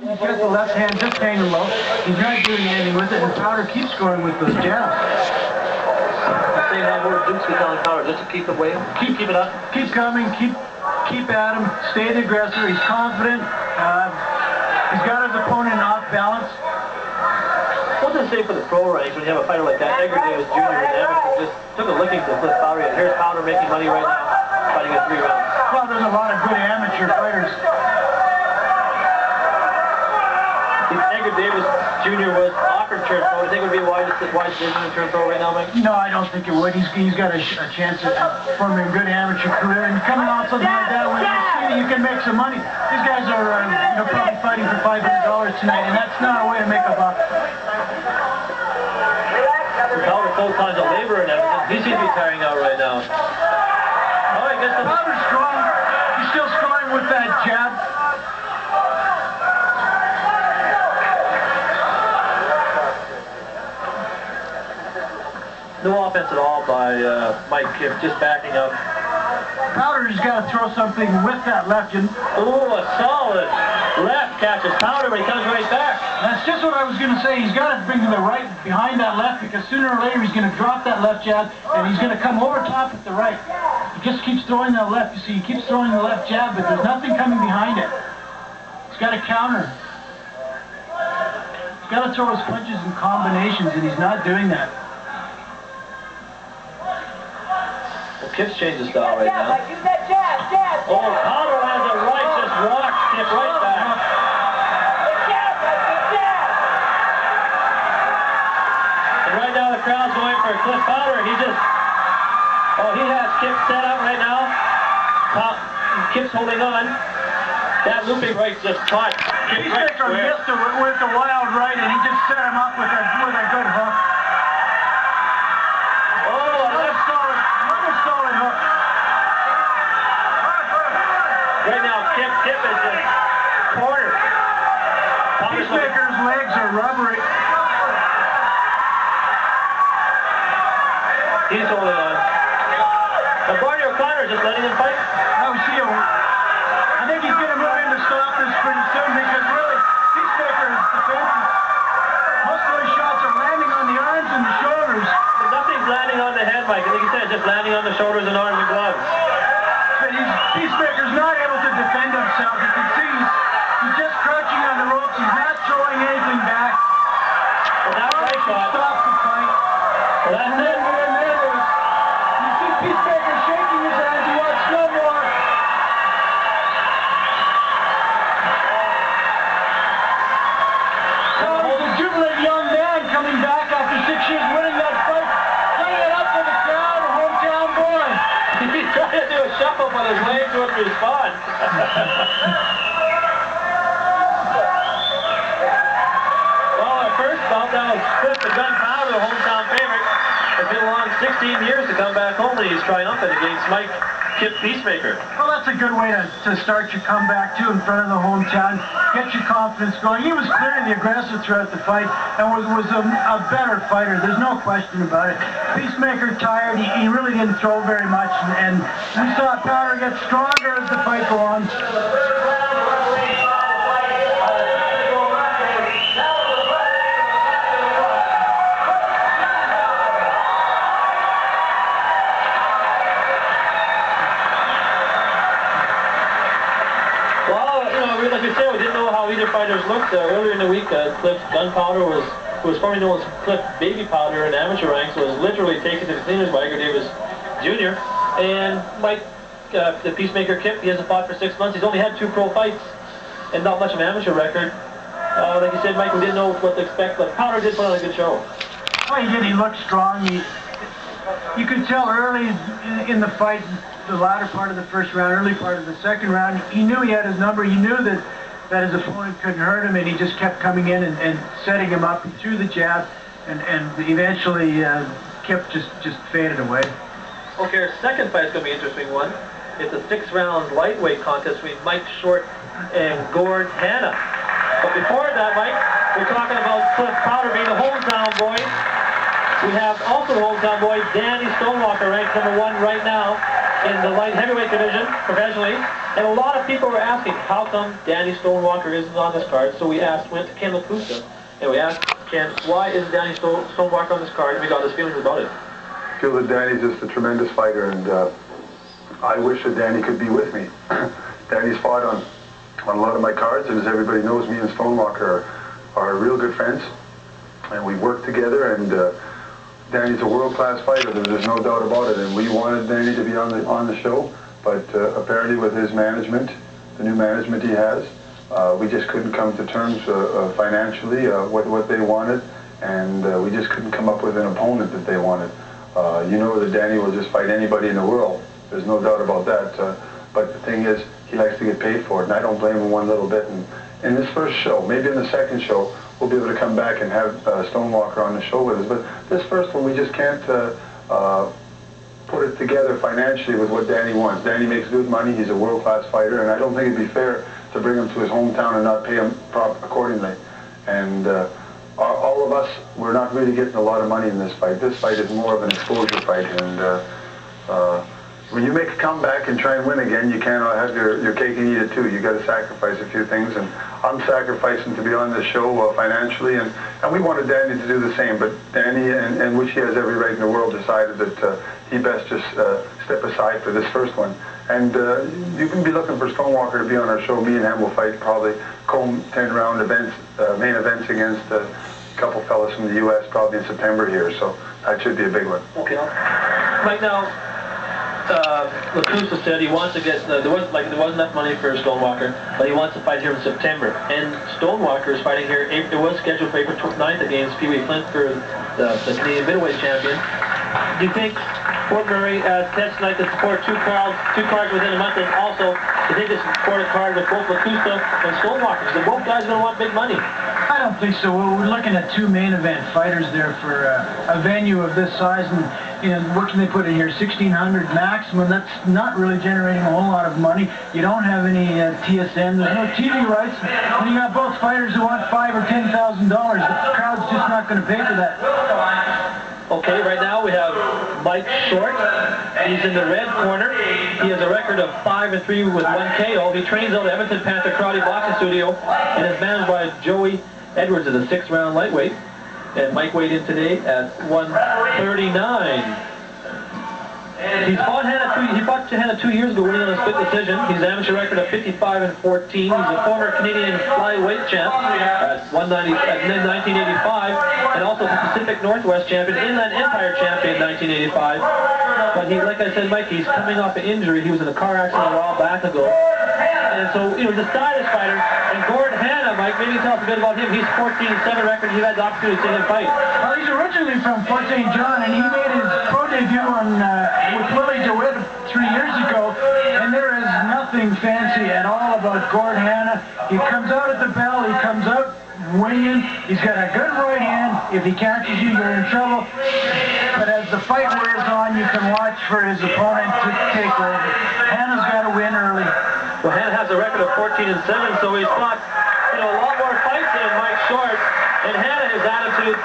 He's got the left hand just hanging low. He's not doing anything with it, and Powder keeps scoring with those jabs. Saying that word, Duke's telling Powder just to keep it away. Keep it up. Keep coming. Keep at him. Stay the aggressor. He's confident. He's got his opponent off balance. What does it say for the pro ranks when you have a fighter like that? Edgar Davis Jr. and Amateur just took a licking to Cliff Powder, and here's Powder making money right now, fighting a 3 rounds. Well, there's a lot of good amateur fighters. If Edgar Davis Jr. was offered turn pro, do you think it would be a wide decision in turn pro right now, Mike? No, I don't think it would. He's got a chance of forming a good amateur career, and coming off something like that, when you can make some money. These guys are probably fighting for $500 tonight, and that's not a way to make a buck. Powder full times of labor and everything. He seems to be tiring out right now. Oh, I guess the Powder's strong. He's still scoring with that jab. No offense at all by Mike Kiff, just backing up. Powder's got to throw something with that left. Oh, a solid left catches Powder, but he comes right back. That's just what I was going to say. He's got to bring the right behind that left, because sooner or later he's going to drop that left jab, and he's going to come over top with the right. He just keeps throwing that left. You see, he keeps throwing the left jab, but there's nothing coming behind it. He's got to counter. He's got to throw his punches in combinations, and he's not doing that. Well, Kiff's changed his style right now. Oh, Powder has a right, just walks Kiff right back. And right now the crowd's going for Cliff Powder. He has Kiff set up right now. Kiff's holding on. That looping right just caught Kiff right square. Missed it with the wild right, and he just set him up with a good hook. Right now, Kiff is just cornered. Peacemaker's legs are rubbery. He's holding on. But Barney O'Connor just letting him fight. No, I think he's going to move in to stop this pretty soon, because really, Peacemaker is defensive. Most of those shots are landing on the arms and the shoulders. But nothing's landing on the head, Mike. I think he said it's just landing on the shoulders and arms and gloves. But Peacemaker's not able to defend himself. You can see he's just crouching on the ropes. He's not throwing anything back. Well, that right shot stops the fight. Well, that's it. You see Peacemaker shaking his hands. He wants no more. He's a jubilant young man coming back after 6 years winning that fight. Putting it up for the crowd, a hometown boy. He's trying to do a shuffle, but his legs wouldn't respond. Well, our first bout, that was Cliff the Gun Powder, the hometown favorite. It's been a long 16 years to come back home, and he's triumphant against Mike Kiff Peacemaker. Well, that's a good way to start your comeback, too, in front of the hometown. Get your confidence going. He was clearly the aggressor throughout the fight, and was a better fighter. There's no question about it. Peacemaker tired. He really didn't throw very much, and we saw Powder get stronger as the fight go on. Like we said, we didn't know how either fighters looked. Earlier in the week, Cliff Gunpowder who was formerly known as Cliff Baby Powder in amateur ranks, was literally taken to the cleaners by Edgar Davis Jr. And Mike, the Peacemaker Kiff, he hasn't fought for 6 months. He's only had 2 pro fights and not much of an amateur record. Like you said, Mike, we didn't know what to expect, but Powder did put on a good show. Well, he did. He looked strong. You could tell early in the fight, the latter part of the first round, early part of the second round, he knew he had his number. He knew that his opponent couldn't hurt him, and he just kept coming in and setting him up. He threw the jab, and eventually Kiff just faded away. Okay, our second fight is going to be an interesting one. It's a 6-round lightweight contest between Mike Short and Gord Hanna. But before that, Mike, we're talking about Cliff Powder being a hometown boy. We have also the hometown boy, Danny Stonewalker, ranked #1 right now in the light heavyweight division professionally. And a lot of people were asking, how come Danny Stonewalker isn't on this card? So we went to Ken Lakusta, and we asked Ken, why isn't Danny Stonewalker on this card? And we got his feelings about it. I feel that Danny's just a tremendous fighter, and I wish that Danny could be with me. Danny's fought on a lot of my cards, and as everybody knows, me and Stonewalker are real good friends, and we work together, and Danny's a world-class fighter. There's no doubt about it, and we wanted Danny to be on the show, but apparently with his management, the new management he has, we just couldn't come to terms financially what they wanted, and we just couldn't come up with an opponent that they wanted. You know that Danny will just fight anybody in the world. There's no doubt about that. But the thing is, he likes to get paid for it, and I don't blame him one little bit. And in this first show, maybe in the second show, we'll be able to come back and have Stonewalker on the show with us. But this first one, we just can't put it together financially with what Danny wants. Danny makes good money. He's a world-class fighter, and I don't think it'd be fair to bring him to his hometown and not pay him accordingly. And all of us, we're not really getting a lot of money in this fight. This fight is more of an exposure fight, and when you make a comeback and try and win again, you can't have your cake and eat it too. You got to sacrifice a few things, and I'm sacrificing to be on this show financially, and we wanted Danny to do the same, but Danny, and which he has every right in the world, decided that he best just step aside for this first one. And you can be looking for Stonewalker to be on our show. Me and him will fight probably 10-round events, main events against a couple fellas from the U.S. probably in September here, so that should be a big one. Okay. Right now, Lakusta said he wants to get, there wasn't enough money for Stonewalker, but he wants to fight here in September. And Stonewalker is fighting here, it was scheduled for April 9th against Pee Wee Flint for the Canadian middleweight champion. Do you think Fort McMurray test tonight to support two cards within a month, and also do you think this support a card with both Lakusta and Stonewalker? Because both guys are going to want big money. I don't think so. We're looking at two main event fighters there for a venue of this size, and what can they put in here? 1,600 maximum. That's not really generating a whole lot of money. You don't have any TSN. There's no TV rights, and you got both fighters who want $5,000 or $10,000. The crowd's just not going to pay for that. Okay, right now we have Mike Short. He's in the red corner. He has a record of 5-3 with 1 KO. He trains out at Edmonton Panther Karate Boxing Studio and is managed by Joey Edwards as a 6th-round lightweight. And Mike weighed in today at 139. He fought Hannah 2 years ago, winning on a split decision. He's an amateur record of 55-14. He's a former Canadian flyweight champ at 1985, and also the Pacific Northwest champion, Inland Empire champion in 1985. But he, like I said, Mike, he's coming off an injury. He was in a car accident a while back ago. And so, he's a stylish fighter. And Gordon Hanna, Mike, maybe tell us a bit about him. He's 14-7 record. You've had the opportunity to see him fight. Well, he's originally from Fort St. John, and he made his pro debut with Willie DeWitt 3 years ago. And there is nothing fancy at all about Gordon Hanna. He comes out at the bell. He comes out winging. He's got a good right hand. If he catches you, you're in trouble. But as the fight wears on, you can watch for his opponent to take over. Hanna's got to win early. Well, Hanna has a record of 14-7, so he's fought, a lot more fights than Mike Short. And Hanna, his attitude